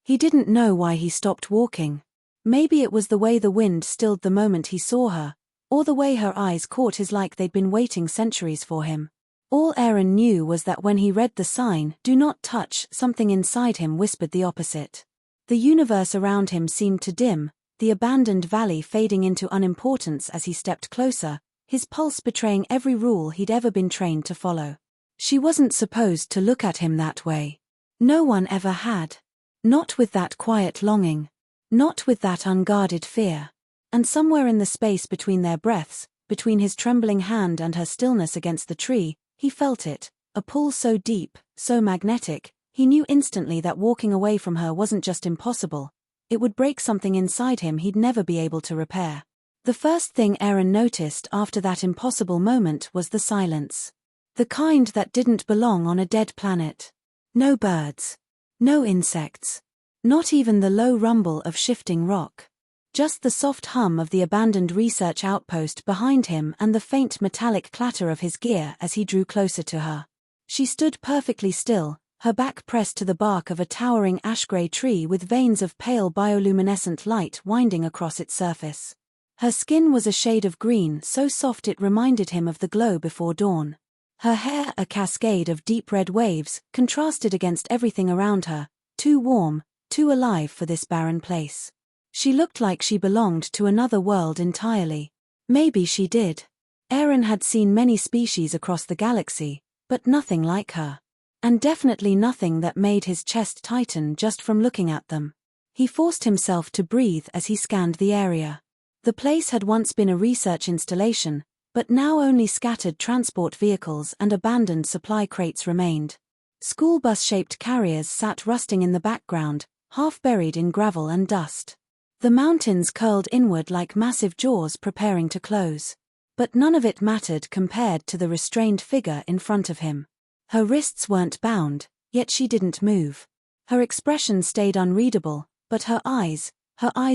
He didn't know why he stopped walking. Maybe it was the way the wind stilled the moment he saw her, or the way her eyes caught his like they'd been waiting centuries for him. All Aaron knew was that when he read the sign, "Do not touch," something inside him whispered the opposite. The universe around him seemed to dim, the abandoned valley fading into unimportance as he stepped closer, his pulse betraying every rule he'd ever been trained to follow. She wasn't supposed to look at him that way. No one ever had. Not with that quiet longing. Not with that unguarded fear. And somewhere in the space between their breaths, between his trembling hand and her stillness against the tree, he felt it, a pull so deep, so magnetic, he knew instantly that walking away from her wasn't just impossible, it would break something inside him he'd never be able to repair. The first thing Aaron noticed after that impossible moment was the silence. The kind that didn't belong on a dead planet. No birds. No insects. Not even the low rumble of shifting rock. Just the soft hum of the abandoned research outpost behind him and the faint metallic clatter of his gear as he drew closer to her. She stood perfectly still, her back pressed to the bark of a towering ash-gray tree with veins of pale bioluminescent light winding across its surface. Her skin was a shade of green so soft it reminded him of the glow before dawn. Her hair, a cascade of deep red waves, contrasted against everything around her, too warm, too alive for this barren place. She looked like she belonged to another world entirely. Maybe she did. Aaron had seen many species across the galaxy, but nothing like her. And definitely nothing that made his chest tighten just from looking at them. He forced himself to breathe as he scanned the area. The place had once been a research installation, but now only scattered transport vehicles and abandoned supply crates remained. School bus-shaped carriers sat rusting in the background, half buried in gravel and dust. The mountains curled inward like massive jaws preparing to close. But none of it mattered compared to the restrained figure in front of him. Her wrists weren't bound, yet she didn't move. Her expression stayed unreadable, but her eyes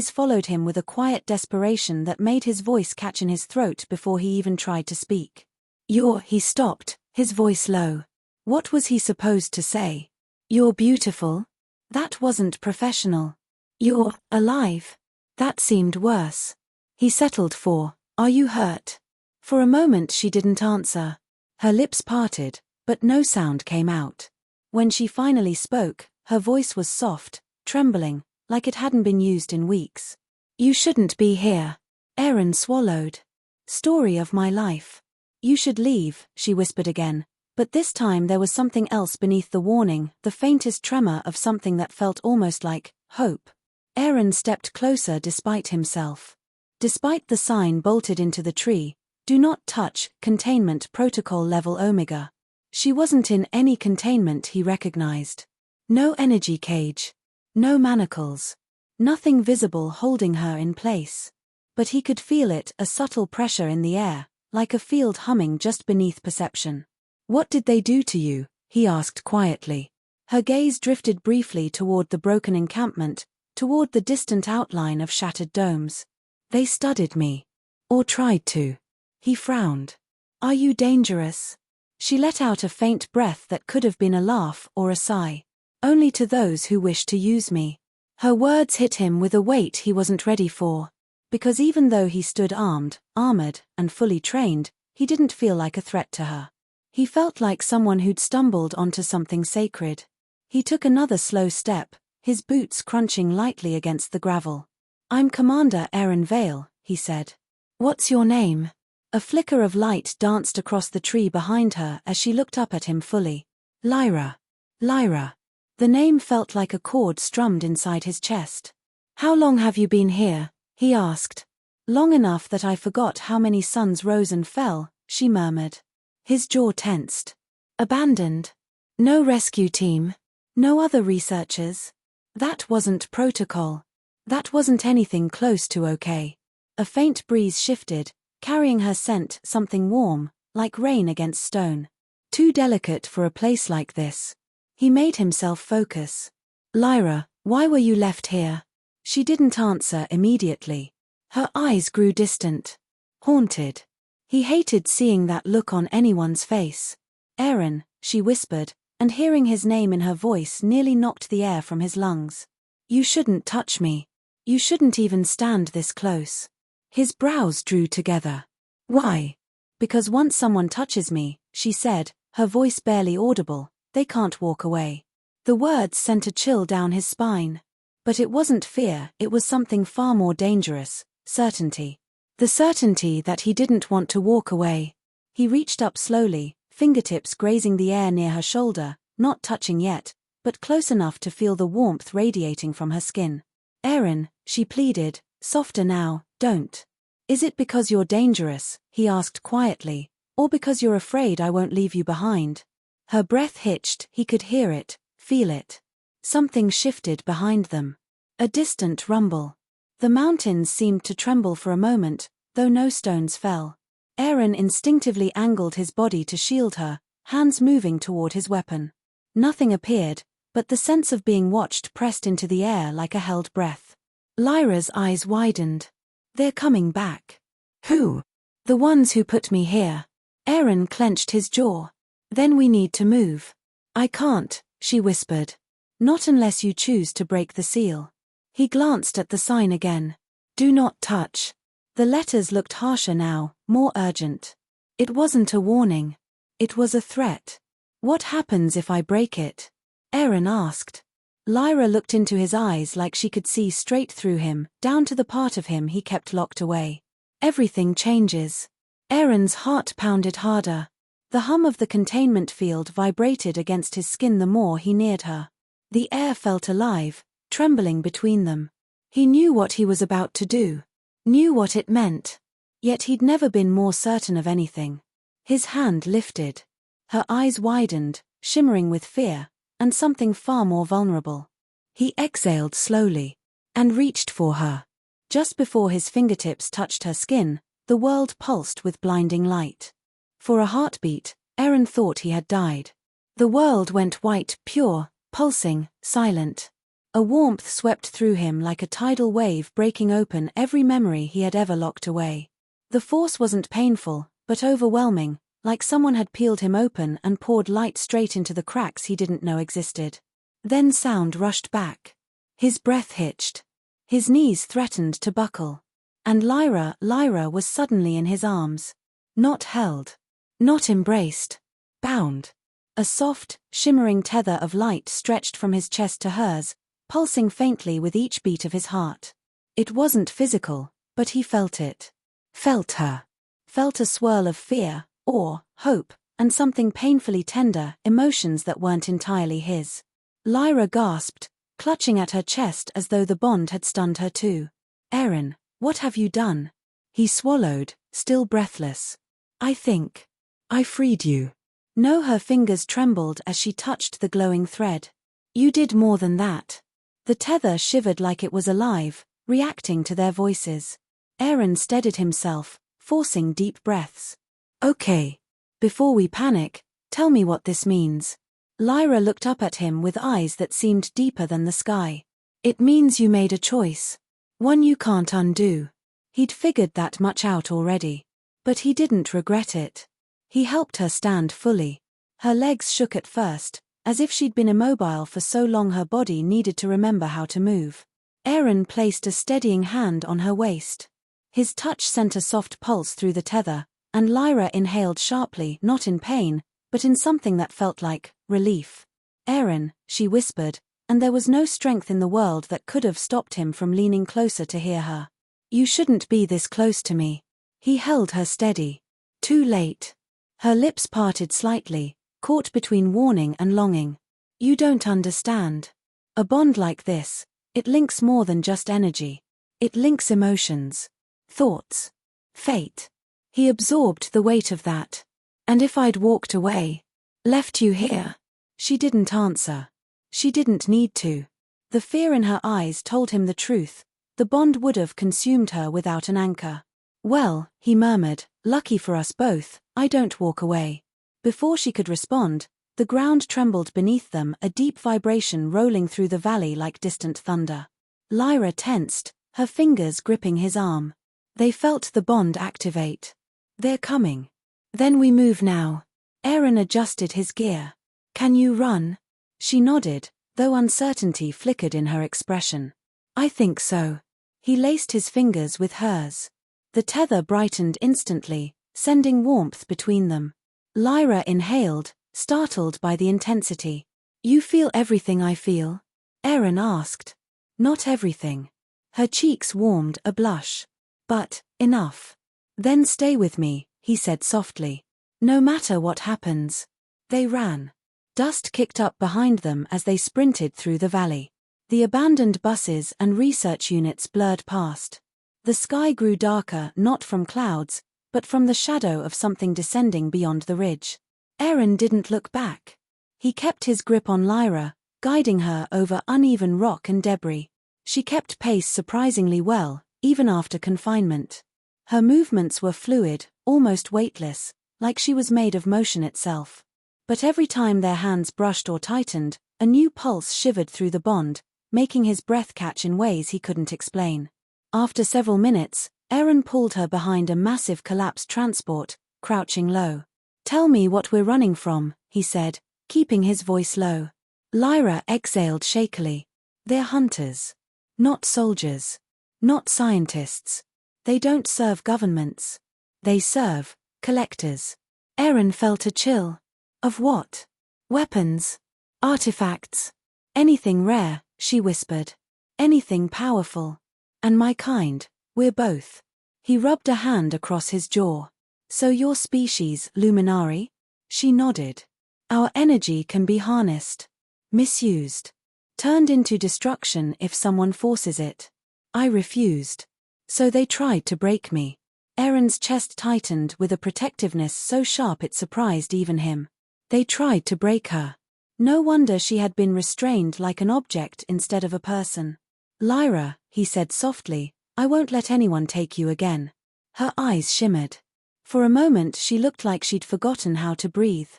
followed him with a quiet desperation that made his voice catch in his throat before he even tried to speak. He stopped, his voice low. What was he supposed to say? "You're beautiful?" That wasn't professional. "You're alive?" That seemed worse. He settled for, "Are you hurt?" For a moment she didn't answer. Her lips parted, but no sound came out. When she finally spoke, her voice was soft, trembling, like it hadn't been used in weeks. "You shouldn't be here." Aaron swallowed. "Story of my life." "You should leave," she whispered again, but this time there was something else beneath the warning, the faintest tremor of something that felt almost like hope. Aaron stepped closer despite himself. Despite the sign bolted into the tree, "Do not touch, containment protocol level Omega." She wasn't in any containment he recognized. No energy cage. No manacles. Nothing visible holding her in place. But he could feel it, a subtle pressure in the air, like a field humming just beneath perception. "What did they do to you?" he asked quietly. Her gaze drifted briefly toward the broken encampment, toward the distant outline of shattered domes. "They studied me. Or tried to." He frowned. "Are you dangerous?" She let out a faint breath that could have been a laugh or a sigh. "Only to those who wish to use me." Her words hit him with a weight he wasn't ready for. Because even though he stood armored, and fully trained, he didn't feel like a threat to her. He felt like someone who'd stumbled onto something sacred. He took another slow step, his boots crunching lightly against the gravel. "I'm Commander Aaron Vale," he said. "What's your name?" A flicker of light danced across the tree behind her as she looked up at him fully. "Lyra." Lyra. The name felt like a chord strummed inside his chest. "How long have you been here?" he asked. "Long enough that I forgot how many suns rose and fell," she murmured. His jaw tensed. "Abandoned? No rescue team? No other researchers?" That wasn't protocol. That wasn't anything close to okay. A faint breeze shifted, carrying her scent, something warm, like rain against stone. Too delicate for a place like this. He made himself focus. "Lyra, why were you left here?" She didn't answer immediately. Her eyes grew distant. Haunted. He hated seeing that look on anyone's face. "Aaron," she whispered, and hearing his name in her voice nearly knocked the air from his lungs. You shouldn't touch me. You shouldn't even stand this close. His brows drew together. Why? Because once someone touches me, she said, her voice barely audible, they can't walk away. The words sent a chill down his spine. But it wasn't fear, it was something far more dangerous, certainty. The certainty that he didn't want to walk away. He reached up slowly, fingertips grazing the air near her shoulder, not touching yet, but close enough to feel the warmth radiating from her skin. Erin, she pleaded, softer now, don't. Is it because you're dangerous, he asked quietly, or because you're afraid I won't leave you behind? Her breath hitched, he could hear it, feel it. Something shifted behind them. A distant rumble. The mountains seemed to tremble for a moment, though no stones fell. Erin instinctively angled his body to shield her, hands moving toward his weapon. Nothing appeared, but the sense of being watched pressed into the air like a held breath. Lyra's eyes widened. They're coming back. Who? The ones who put me here. Erin clenched his jaw. Then we need to move. I can't, she whispered. Not unless you choose to break the seal. He glanced at the sign again. Do not touch. The letters looked harsher now, more urgent. It wasn't a warning. It was a threat. What happens if I break it? Erin asked. Lyra looked into his eyes like she could see straight through him, down to the part of him he kept locked away. Everything changes. Erin's heart pounded harder. The hum of the containment field vibrated against his skin the more he neared her. The air felt alive, trembling between them. He knew what he was about to do. Knew what it meant. Yet he'd never been more certain of anything. His hand lifted. Her eyes widened, shimmering with fear, and something far more vulnerable. He exhaled slowly, and reached for her. Just before his fingertips touched her skin, the world pulsed with blinding light. For a heartbeat, Erin thought he had died. The world went white, pure, pulsing, silent. A warmth swept through him like a tidal wave breaking open every memory he had ever locked away. The force wasn't painful, but overwhelming, like someone had peeled him open and poured light straight into the cracks he didn't know existed. Then sound rushed back. His breath hitched. His knees threatened to buckle. And Lyra was suddenly in his arms. Not held. Not embraced. Bound. A soft, shimmering tether of light stretched from his chest to hers, pulsing faintly with each beat of his heart. It wasn't physical, but he felt it. Felt her. Felt a swirl of fear, awe, hope, and something painfully tender, emotions that weren't entirely his. Lyra gasped, clutching at her chest as though the bond had stunned her too. Erin, what have you done? He swallowed, still breathless. I think I freed you. No, her fingers trembled as she touched the glowing thread. You did more than that. The tether shivered like it was alive, reacting to their voices. Erin steadied himself, forcing deep breaths. Okay. Before we panic, tell me what this means. Lyra looked up at him with eyes that seemed deeper than the sky. It means you made a choice. One you can't undo. He'd figured that much out already. But he didn't regret it. He helped her stand fully. Her legs shook at first, as if she'd been immobile for so long her body needed to remember how to move. Erin placed a steadying hand on her waist. His touch sent a soft pulse through the tether, and Lyra inhaled sharply, not in pain, but in something that felt like relief. Erin, she whispered, and there was no strength in the world that could have stopped him from leaning closer to hear her. You shouldn't be this close to me. He held her steady. Too late. Her lips parted slightly, caught between warning and longing. You don't understand. A bond like this, it links more than just energy. It links emotions, thoughts, fate. He absorbed the weight of that. And if I'd walked away, left you here? She didn't answer. She didn't need to. The fear in her eyes told him the truth. The bond would have consumed her without an anchor. Well, he murmured, lucky for us both, I don't walk away. Before she could respond, the ground trembled beneath them, a deep vibration rolling through the valley like distant thunder. Lyra tensed, her fingers gripping his arm. They felt the bond activate. They're coming. Then we move now. Erin adjusted his gear. Can you run? She nodded, though uncertainty flickered in her expression. I think so. He laced his fingers with hers. The tether brightened instantly, sending warmth between them. Lyra inhaled, startled by the intensity. You feel everything I feel? Aaron asked. Not everything. Her cheeks warmed a blush. But, enough. Then stay with me, he said softly. No matter what happens. They ran. Dust kicked up behind them as they sprinted through the valley. The abandoned buses and research units blurred past. The sky grew darker not from clouds, but from the shadow of something descending beyond the ridge. Aaron didn't look back. He kept his grip on Lyra, guiding her over uneven rock and debris. She kept pace surprisingly well, even after confinement. Her movements were fluid, almost weightless, like she was made of motion itself. But every time their hands brushed or tightened, a new pulse shivered through the bond, making his breath catch in ways he couldn't explain. After several minutes, Aaron pulled her behind a massive collapsed transport, crouching low. Tell me what we're running from, he said, keeping his voice low. Lyra exhaled shakily. They're hunters. Not soldiers. Not scientists. They don't serve governments. They serve collectors. Aaron felt a chill. Of what? Weapons? Artifacts? Anything rare, she whispered. Anything powerful. And my kind, we're both. He rubbed a hand across his jaw. So your species, Luminari? She nodded. Our energy can be harnessed. Misused. Turned into destruction if someone forces it. I refused. So they tried to break me. Aaron's chest tightened with a protectiveness so sharp it surprised even him. They tried to break her. No wonder she had been restrained like an object instead of a person. Lyra, he said softly, I won't let anyone take you again. Her eyes shimmered. For a moment she looked like she'd forgotten how to breathe.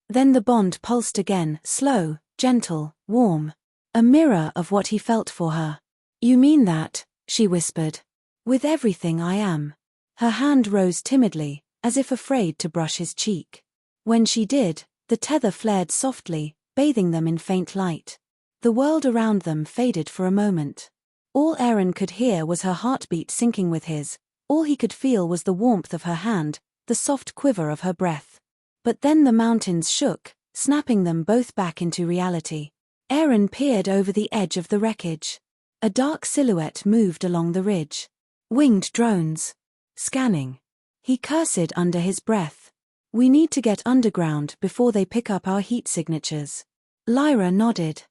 Then the bond pulsed again, slow, gentle, warm. A mirror of what he felt for her. You mean that, she whispered. With everything I am. Her hand rose timidly, as if afraid to brush his cheek. When she did, the tether flared softly, bathing them in faint light. The world around them faded for a moment. All Aaron could hear was her heartbeat syncing with his. All he could feel was the warmth of her hand, the soft quiver of her breath. But then the mountains shook, snapping them both back into reality. Aaron peered over the edge of the wreckage. A dark silhouette moved along the ridge. Winged drones. Scanning. He cursed under his breath. We need to get underground before they pick up our heat signatures. Lyra nodded.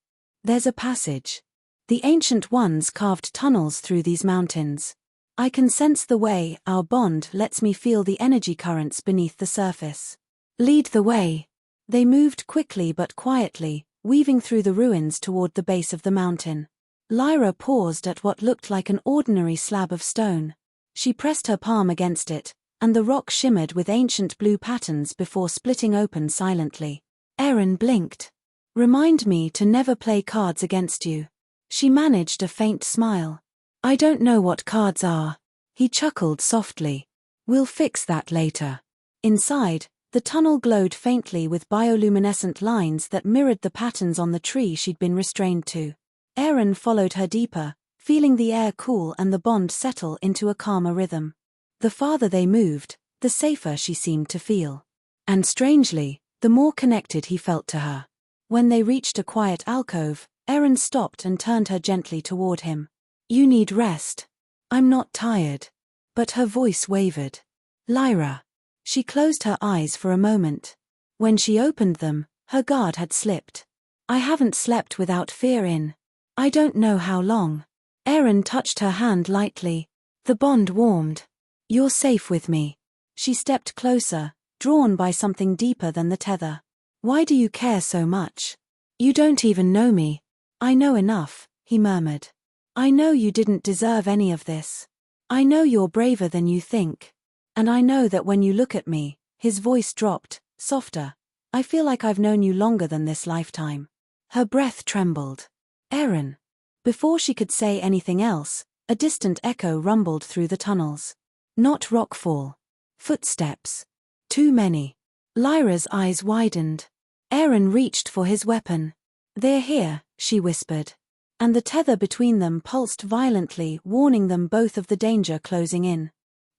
There's a passage. The Ancient Ones carved tunnels through these mountains. I can sense the way our bond lets me feel the energy currents beneath the surface. Lead the way. They moved quickly but quietly, weaving through the ruins toward the base of the mountain. Lyra paused at what looked like an ordinary slab of stone. She pressed her palm against it, and the rock shimmered with ancient blue patterns before splitting open silently. Aaron blinked. Remind me to never play cards against you. She managed a faint smile. I don't know what cards are. He chuckled softly. We'll fix that later. Inside, the tunnel glowed faintly with bioluminescent lines that mirrored the patterns on the tree she'd been restrained to. Aaron followed her deeper, feeling the air cool and the bond settle into a calmer rhythm. The farther they moved, the safer she seemed to feel. And strangely, the more connected he felt to her. When they reached a quiet alcove, Aaron stopped and turned her gently toward him. You need rest. I'm not tired. But her voice wavered. Lyra. She closed her eyes for a moment. When she opened them, her guard had slipped. I haven't slept without fear in. I don't know how long. Aaron touched her hand lightly. The bond warmed. You're safe with me. She stepped closer, drawn by something deeper than the tether. Why do you care so much? You don't even know me. I know enough, he murmured. I know you didn't deserve any of this. I know you're braver than you think. And I know that when you look at me, his voice dropped, softer. I feel like I've known you longer than this lifetime. Her breath trembled. Aaron. Before she could say anything else, a distant echo rumbled through the tunnels. Not rockfall. Footsteps. Too many. Lyra's eyes widened. Aaron reached for his weapon. They're here, she whispered. And the tether between them pulsed violently, warning them both of the danger closing in.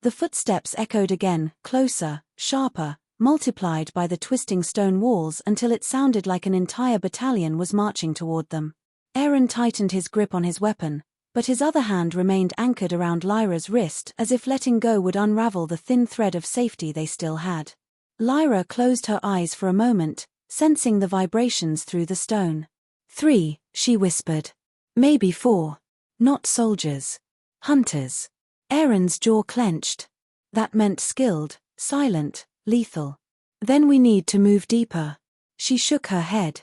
The footsteps echoed again, closer, sharper, multiplied by the twisting stone walls until it sounded like an entire battalion was marching toward them. Aaron tightened his grip on his weapon, but his other hand remained anchored around Lyra's wrist as if letting go would unravel the thin thread of safety they still had. Lyra closed her eyes for a moment, sensing the vibrations through the stone. 3, she whispered. Maybe 4. Not soldiers. Hunters. Aaron's jaw clenched. That meant skilled, silent, lethal. Then we need to move deeper. She shook her head.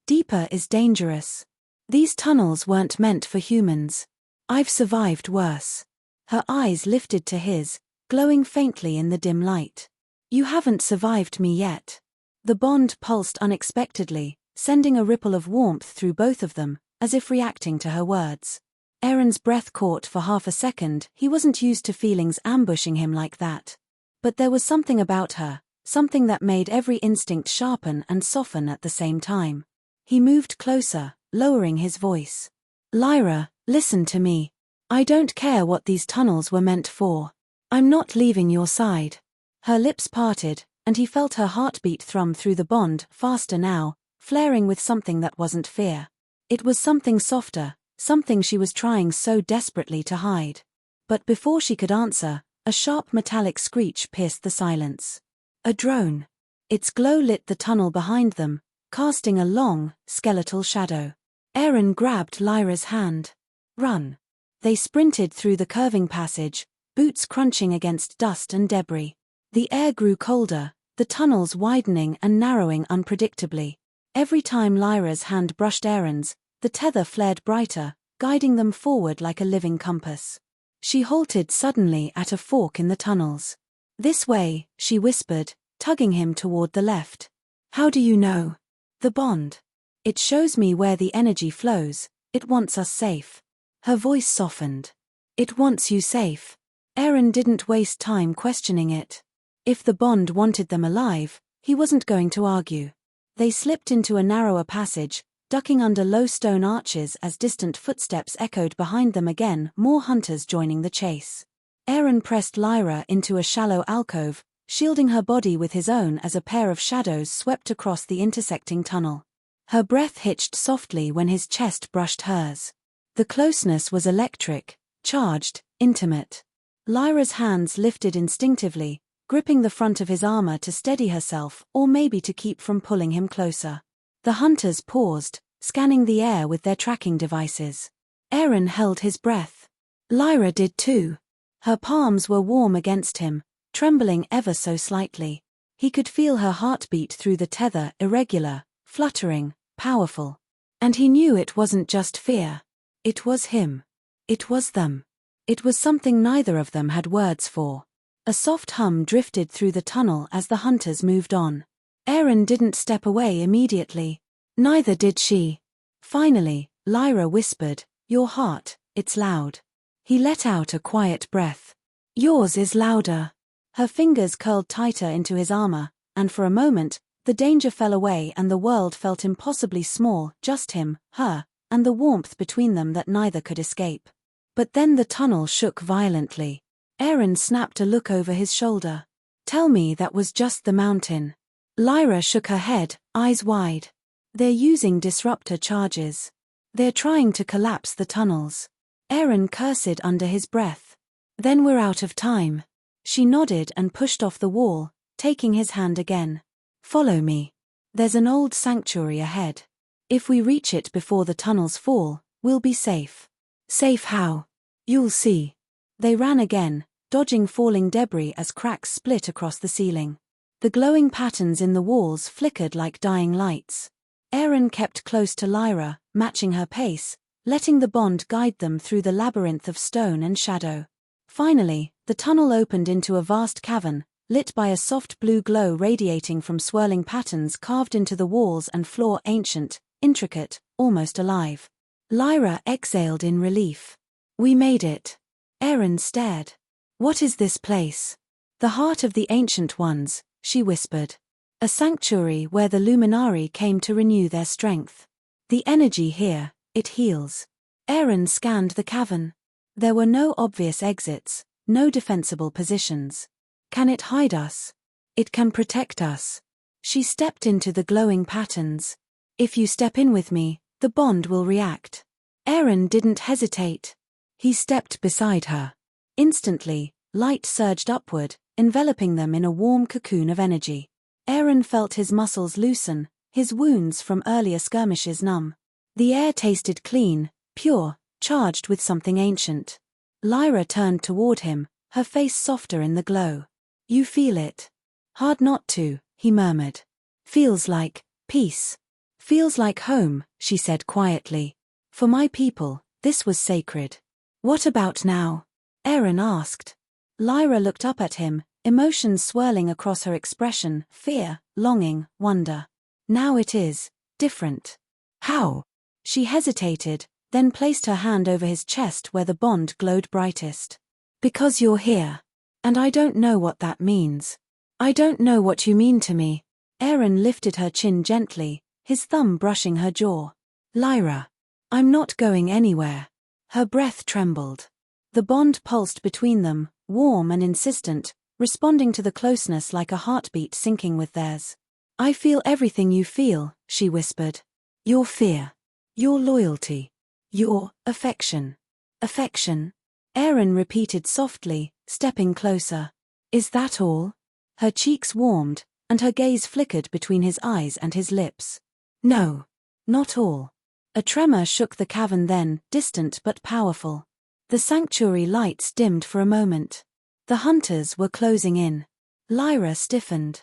Deeper is dangerous. These tunnels weren't meant for humans. I've survived worse. Her eyes lifted to his, glowing faintly in the dim light. You haven't survived me yet. The bond pulsed unexpectedly, sending a ripple of warmth through both of them, as if reacting to her words. Aaron's breath caught for half a second. He wasn't used to feelings ambushing him like that. But there was something about her, something that made every instinct sharpen and soften at the same time. He moved closer, lowering his voice. Lyra, listen to me. I don't care what these tunnels were meant for. I'm not leaving your side. Her lips parted, and he felt her heartbeat thrum through the bond, faster now, flaring with something that wasn't fear. It was something softer, something she was trying so desperately to hide. But before she could answer, a sharp metallic screech pierced the silence. A drone. Its glow lit the tunnel behind them, casting a long, skeletal shadow. Aaron grabbed Lyra's hand. Run. They sprinted through the curving passage, boots crunching against dust and debris. The air grew colder, the tunnels widening and narrowing unpredictably. Every time Lyra's hand brushed Aaron's, the tether flared brighter, guiding them forward like a living compass. She halted suddenly at a fork in the tunnels. This way, she whispered, tugging him toward the left. How do you know? The bond. It shows me where the energy flows. It wants us safe. Her voice softened. It wants you safe. Aaron didn't waste time questioning it. If the bond wanted them alive, he wasn't going to argue. They slipped into a narrower passage, ducking under low stone arches as distant footsteps echoed behind them again, more hunters joining the chase. Aaron pressed Lyra into a shallow alcove, shielding her body with his own as a pair of shadows swept across the intersecting tunnel. Her breath hitched softly when his chest brushed hers. The closeness was electric, charged, intimate. Lyra's hands lifted instinctively, gripping the front of his armor to steady herself or maybe to keep from pulling him closer. The hunters paused, scanning the air with their tracking devices. Aaron held his breath. Lyra did too. Her palms were warm against him, trembling ever so slightly. He could feel her heartbeat through the tether, irregular, fluttering, powerful. And he knew it wasn't just fear. It was him. It was them. It was something neither of them had words for. A soft hum drifted through the tunnel as the hunters moved on. Aaron didn't step away immediately. Neither did she. Finally, Lyra whispered, "Your heart, it's loud." He let out a quiet breath. "Yours is louder." Her fingers curled tighter into his armor, and for a moment, the danger fell away and the world felt impossibly small, just him, her, and the warmth between them that neither could escape. But then the tunnel shook violently. Aaron snapped a look over his shoulder. "Tell me that was just the mountain." Lyra shook her head, eyes wide. "They're using disruptor charges. They're trying to collapse the tunnels." Aaron cursed under his breath. "Then we're out of time." She nodded and pushed off the wall, taking his hand again. "Follow me. There's an old sanctuary ahead. If we reach it before the tunnels fall, we'll be safe." "Safe how?" "You'll see." They ran again, dodging falling debris as cracks split across the ceiling. The glowing patterns in the walls flickered like dying lights. Aaron kept close to Lyra, matching her pace, letting the bond guide them through the labyrinth of stone and shadow. Finally, the tunnel opened into a vast cavern, lit by a soft blue glow radiating from swirling patterns carved into the walls and floor, ancient, intricate, almost alive. Lyra exhaled in relief. "We made it." Aaron stared. "What is this place?" "The heart of the Ancient Ones," she whispered. "A sanctuary where the Luminari came to renew their strength." The energy here, it heals. Aaron scanned the cavern. There were no obvious exits, no defensible positions. Can it hide us? It can protect us. She stepped into the glowing patterns. If you step in with me, the bond will react. Aaron didn't hesitate. He stepped beside her. Instantly, light surged upward, enveloping them in a warm cocoon of energy. Aaron felt his muscles loosen, his wounds from earlier skirmishes numb. The air tasted clean, pure, charged with something ancient. Lyra turned toward him, her face softer in the glow. You feel it? Hard not to, he murmured. Feels like peace. Feels like home, she said quietly. For my people, this was sacred. What about now? Aaron asked. Lyra looked up at him, emotions swirling across her expression, fear, longing, wonder. Now it is different. How? She hesitated, then placed her hand over his chest where the bond glowed brightest. Because you're here. And I don't know what that means. I don't know what you mean to me. Aaron lifted her chin gently, his thumb brushing her jaw. Lyra. I'm not going anywhere. Her breath trembled. The bond pulsed between them, warm and insistent, responding to the closeness like a heartbeat syncing with theirs. I feel everything you feel, she whispered. Your fear. Your loyalty. Your affection. Affection. Aaron repeated softly, stepping closer. Is that all? Her cheeks warmed, and her gaze flickered between his eyes and his lips. No. Not all. A tremor shook the cavern then, distant but powerful. The sanctuary lights dimmed for a moment. The hunters were closing in. Lyra stiffened.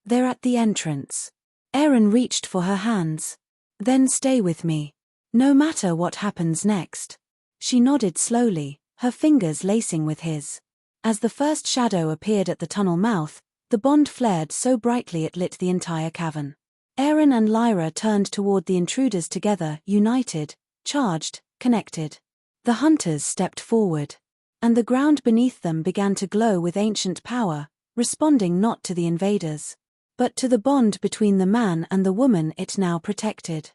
They're at the entrance. Aaron reached for her hands. Then stay with me. No matter what happens next. She nodded slowly, her fingers lacing with his. As the first shadow appeared at the tunnel mouth, the bond flared so brightly it lit the entire cavern. Aaron and Lyra turned toward the intruders together, united, charged, connected. The hunters stepped forward. And the ground beneath them began to glow with ancient power, responding not to the invaders, but to the bond between the man and the woman it now protected.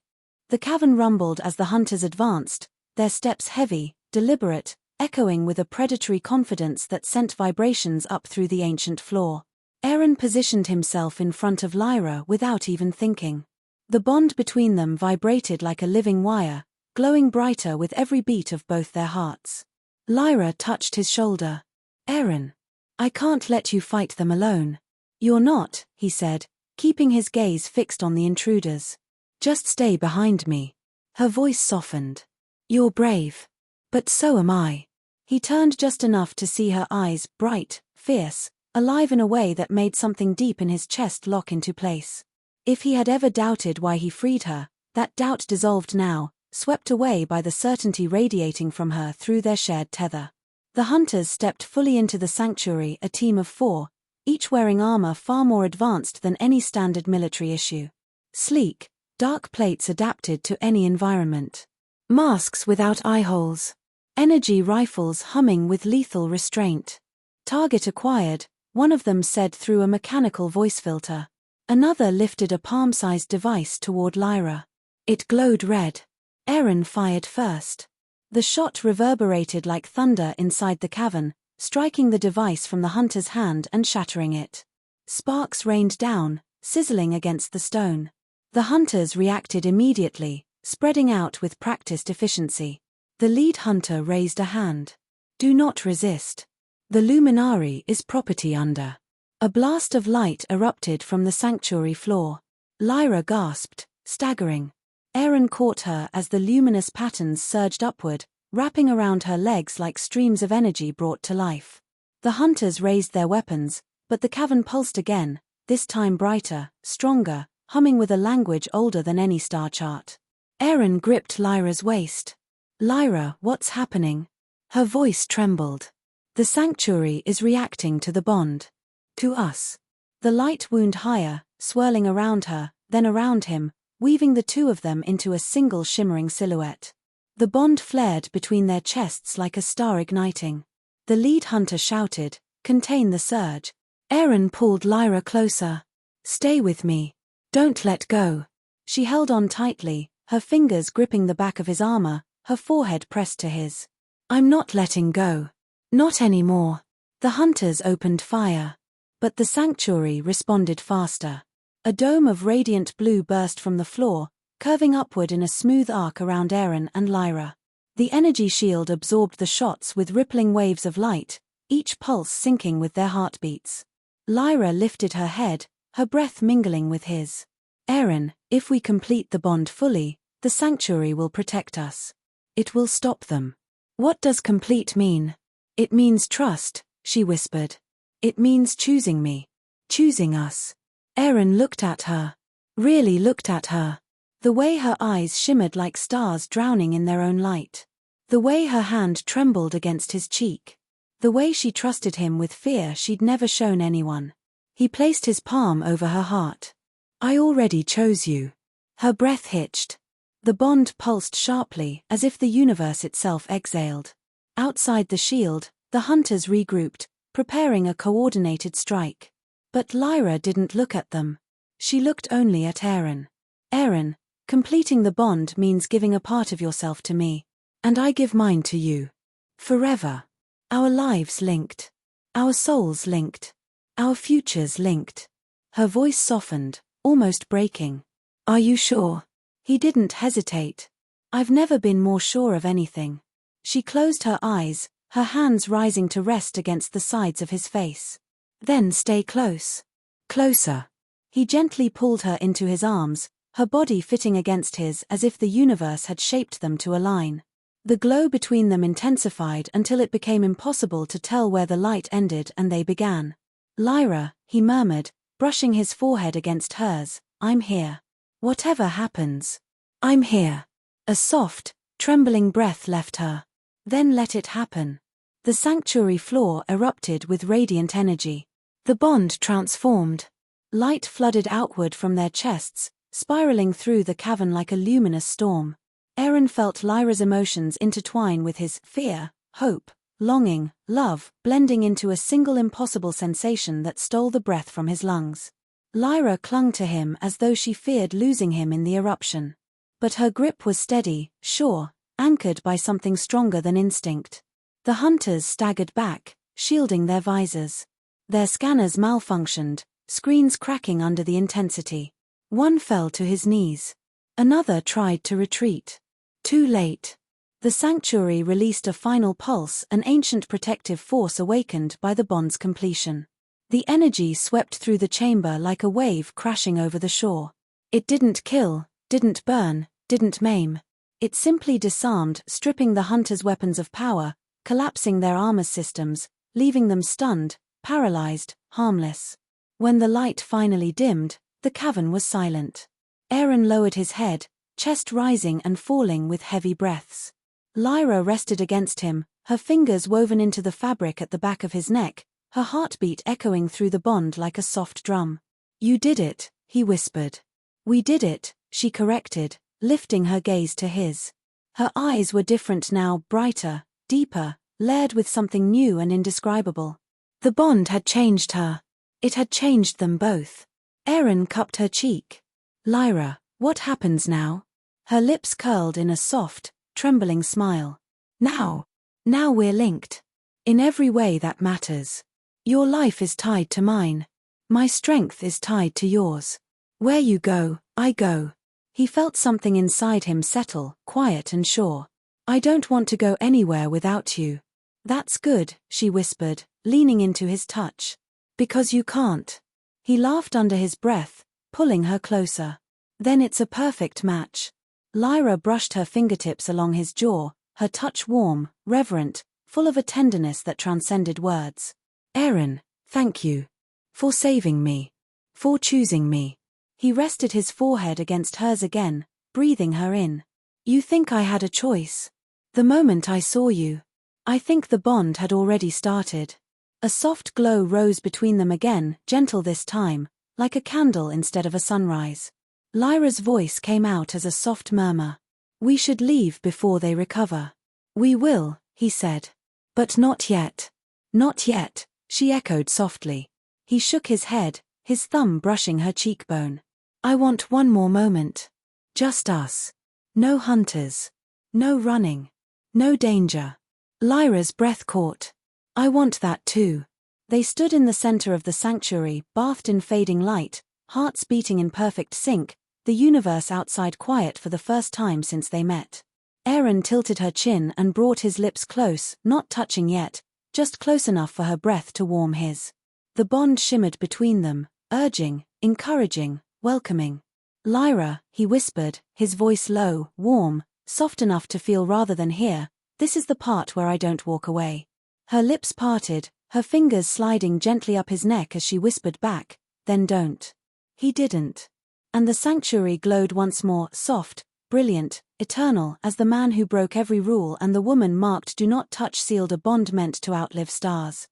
The cavern rumbled as the hunters advanced, their steps heavy, deliberate, echoing with a predatory confidence that sent vibrations up through the ancient floor. Aaron positioned himself in front of Lyra without even thinking. The bond between them vibrated like a living wire, glowing brighter with every beat of both their hearts. Lyra touched his shoulder. Aaron. I can't let you fight them alone. You're not, he said, keeping his gaze fixed on the intruders. Just stay behind me. Her voice softened. You're brave. But so am I. He turned just enough to see her eyes, bright, fierce, alive in a way that made something deep in his chest lock into place. If he had ever doubted why he freed her, that doubt dissolved now, swept away by the certainty radiating from her through their shared tether. The hunters stepped fully into the sanctuary, a team of 4, each wearing armor far more advanced than any standard military issue. Sleek, dark plates adapted to any environment. Masks without eye holes. Energy rifles humming with lethal restraint. Target acquired, one of them said through a mechanical voice filter. Another lifted a palm-sized device toward Lyra. It glowed red. Aaron fired first. The shot reverberated like thunder inside the cavern, striking the device from the hunter's hand and shattering it. Sparks rained down, sizzling against the stone. The hunters reacted immediately, spreading out with practiced efficiency. The lead hunter raised a hand. Do not resist. The luminary is property under. A blast of light erupted from the sanctuary floor. Lyra gasped, staggering. Aaron caught her as the luminous patterns surged upward, wrapping around her legs like streams of energy brought to life. The hunters raised their weapons, but the cavern pulsed again, this time brighter, stronger, humming with a language older than any star chart. Aaron gripped Lyra's waist. Lyra, what's happening? Her voice trembled. The sanctuary is reacting to the bond. To us. The light wound higher, swirling around her, then around him, weaving the two of them into a single shimmering silhouette. The bond flared between their chests like a star igniting. The lead hunter shouted, "Contain the surge." Aaron pulled Lyra closer. "Stay with me. Don't let go." She held on tightly, her fingers gripping the back of his armor, her forehead pressed to his. I'm not letting go. Not anymore. The hunters opened fire. But the sanctuary responded faster. A dome of radiant blue burst from the floor, curving upward in a smooth arc around Aaron and Lyra. The energy shield absorbed the shots with rippling waves of light, each pulse syncing with their heartbeats. Lyra lifted her head, her breath mingling with his. Aaron, if we complete the bond fully, the sanctuary will protect us. It will stop them. What does complete mean? It means trust, she whispered. It means choosing me. Choosing us. Aaron looked at her. Really looked at her. The way her eyes shimmered like stars drowning in their own light. The way her hand trembled against his cheek. The way she trusted him with fear she'd never shown anyone. He placed his palm over her heart. I already chose you. Her breath hitched. The bond pulsed sharply, as if the universe itself exhaled. Outside the shield, the hunters regrouped, preparing a coordinated strike. But Lyra didn't look at them. She looked only at Aaron. Aaron, completing the bond means giving a part of yourself to me. And I give mine to you. Forever. Our lives linked. Our souls linked. Our futures linked. Her voice softened, almost breaking. Are you sure? He didn't hesitate. I've never been more sure of anything. She closed her eyes, her hands rising to rest against the sides of his face. Then stay close. Closer. He gently pulled her into his arms, her body fitting against his as if the universe had shaped them to align. The glow between them intensified until it became impossible to tell where the light ended and they began. Lyra, he murmured, brushing his forehead against hers, I'm here. Whatever happens. I'm here. A soft, trembling breath left her. Then let it happen. The sanctuary floor erupted with radiant energy. The bond transformed. Light flooded outward from their chests, spiraling through the cavern like a luminous storm. Aaron felt Lyra's emotions intertwine with his fear, hope, longing, love, blending into a single impossible sensation that stole the breath from his lungs. Lyra clung to him as though she feared losing him in the eruption. But her grip was steady, sure, anchored by something stronger than instinct. The hunters staggered back, shielding their visors. Their scanners malfunctioned, screens cracking under the intensity. One fell to his knees. Another tried to retreat. Too late. The sanctuary released a final pulse, an ancient protective force awakened by the bond's completion. The energy swept through the chamber like a wave crashing over the shore. It didn't kill, didn't burn, didn't maim. It simply disarmed, stripping the hunters' weapons of power, collapsing their armor systems, leaving them stunned, paralyzed, harmless. When the light finally dimmed, the cavern was silent. Aaron lowered his head, chest rising and falling with heavy breaths. Lyra rested against him, her fingers woven into the fabric at the back of his neck, her heartbeat echoing through the bond like a soft drum. You did it, he whispered. We did it, she corrected, lifting her gaze to his. Her eyes were different now, brighter, deeper, layered with something new and indescribable. The bond had changed her. It had changed them both. Aaron cupped her cheek. Lyra, what happens now? Her lips curled in a soft, trembling smile. Now we're linked. In every way that matters. Your life is tied to mine. My strength is tied to yours. Where you go, I go. He felt something inside him settle, quiet and sure. I don't want to go anywhere without you. That's good, she whispered, leaning into his touch. Because you can't. He laughed under his breath, pulling her closer. Then it's a perfect match. Lyra brushed her fingertips along his jaw, her touch warm, reverent, full of a tenderness that transcended words. Aaron, thank you. For saving me. For choosing me. He rested his forehead against hers again, breathing her in. You think I had a choice? The moment I saw you. I think the bond had already started. A soft glow rose between them again, gentle this time, like a candle instead of a sunrise. Lyra's voice came out as a soft murmur. We should leave before they recover. We will, he said. But not yet. Not yet, she echoed softly. He shook his head, his thumb brushing her cheekbone. I want one more moment. Just us. No hunters. No running. No danger. Lyra's breath caught. I want that too. They stood in the center of the sanctuary, bathed in fading light, hearts beating in perfect sync, the universe outside quiet for the first time since they met. Aaron tilted her chin and brought his lips close, not touching yet, just close enough for her breath to warm his. The bond shimmered between them, urging, encouraging, welcoming. Lyra, he whispered, his voice low, warm, soft enough to feel rather than hear, this is the part where I don't walk away. Her lips parted, her fingers sliding gently up his neck as she whispered back, then don't. He didn't. And the sanctuary glowed once more, soft, brilliant, eternal, as the man who broke every rule and the woman marked do not touch sealed a bond meant to outlive stars.